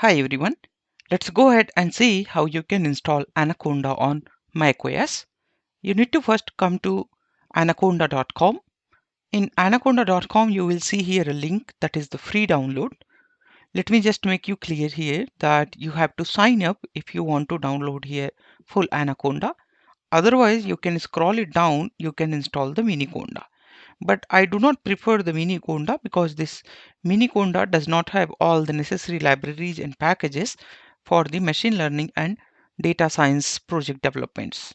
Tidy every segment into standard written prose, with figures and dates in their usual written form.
Hi everyone, let's go ahead and see how you can install Anaconda on macOS. You need to first come to anaconda.com. In anaconda.com you will see here a link that is the free download. Let me just make you clear here that you have to sign up if you want to download here full Anaconda. Otherwise you can scroll it down, you can install the mini conda. But I do not prefer the mini conda because this mini conda does not have all the necessary libraries and packages for the machine learning and data science project developments.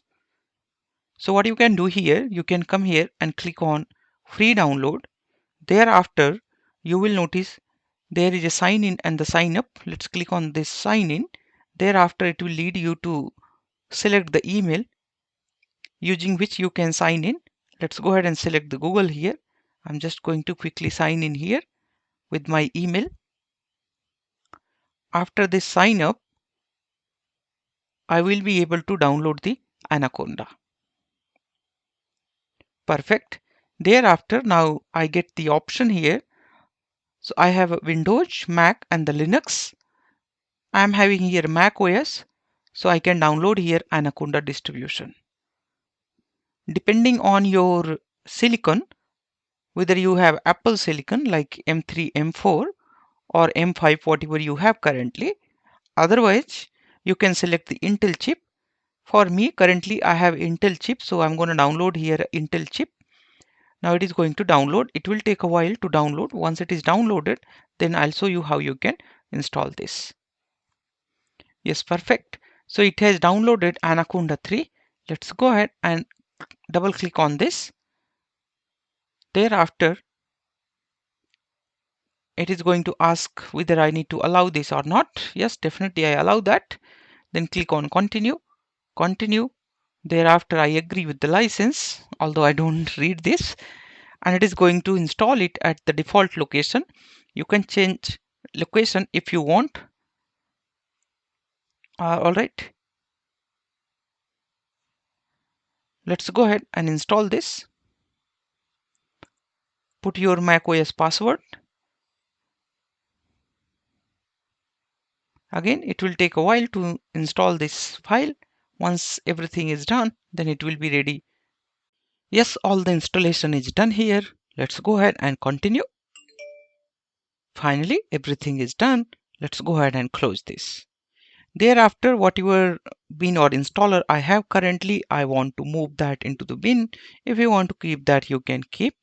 So what you can do here, you can come here and click on free download. Thereafter you will notice there is a sign in and the sign up. Let's click on this sign in. Thereafter it will lead you to select the email using which you can sign in. Let's go ahead and select the Google here. I'm just going to quickly sign in here with my email. After this sign up, I will be able to download the Anaconda. Perfect. Thereafter, now I get the option here. So I have a Windows, Mac and the Linux. I'm having here Mac OS. So I can download here Anaconda distribution. Depending on your silicon, whether you have Apple silicon like M3, M4 or M5, whatever you have currently. Otherwise, you can select the Intel chip. For me, currently I have Intel chip, so I'm going to download here Intel chip. Now it is going to download. It will take a while to download. Once it is downloaded, then I'll show you how you can install this. Yes, perfect. So it has downloaded Anaconda 3. Let's go ahead and double click on this. Thereafter, it is going to ask whether I need to allow this or not. Yes, definitely I allow that. Then click on continue. Continue. Thereafter, I agree with the license, although I don't read this, and it is going to install it at the default location. You can change location if you want. All right. Let's go ahead and install this. Put your macOS password. Again, it will take a while to install this file. Once everything is done, then it will be ready. Yes, all the installation is done here. Let's go ahead and continue. Finally, everything is done. Let's go ahead and close this. Thereafter, whatever bin or installer I have currently, I want to move that into the bin. If you want to keep that, you can keep,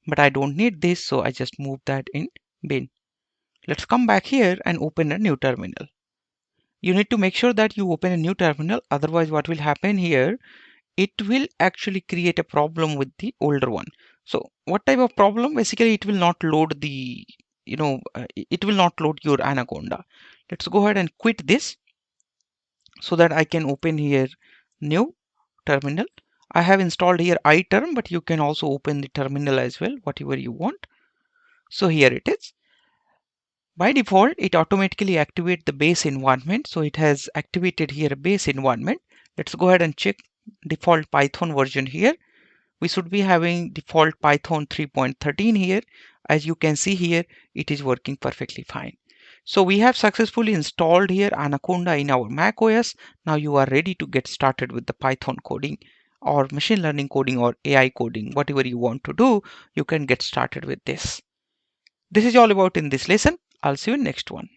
but I don't need this, so I just move that in bin. Let's come back here and open a new terminal. You need to make sure that you open a new terminal, otherwise what will happen here, it will actually create a problem with the older one. So what type of problem? Basically, it will not load the, it will not load your Anaconda. Let's go ahead and quit this so that I can open here new terminal. I have installed here iTerm, but you can also open the terminal as well, whatever you want. So here it is. By default, it automatically activates the base environment. So it has activated here a base environment. Let's go ahead and check default Python version here. We should be having default Python 3.13 here. As you can see here, it is working perfectly fine. So we have successfully installed here Anaconda in our macOS. Now you are ready to get started with the Python coding or machine learning coding or AI coding, whatever you want to do, you can get started with this. This is all about in this lesson. I'll see you in next one.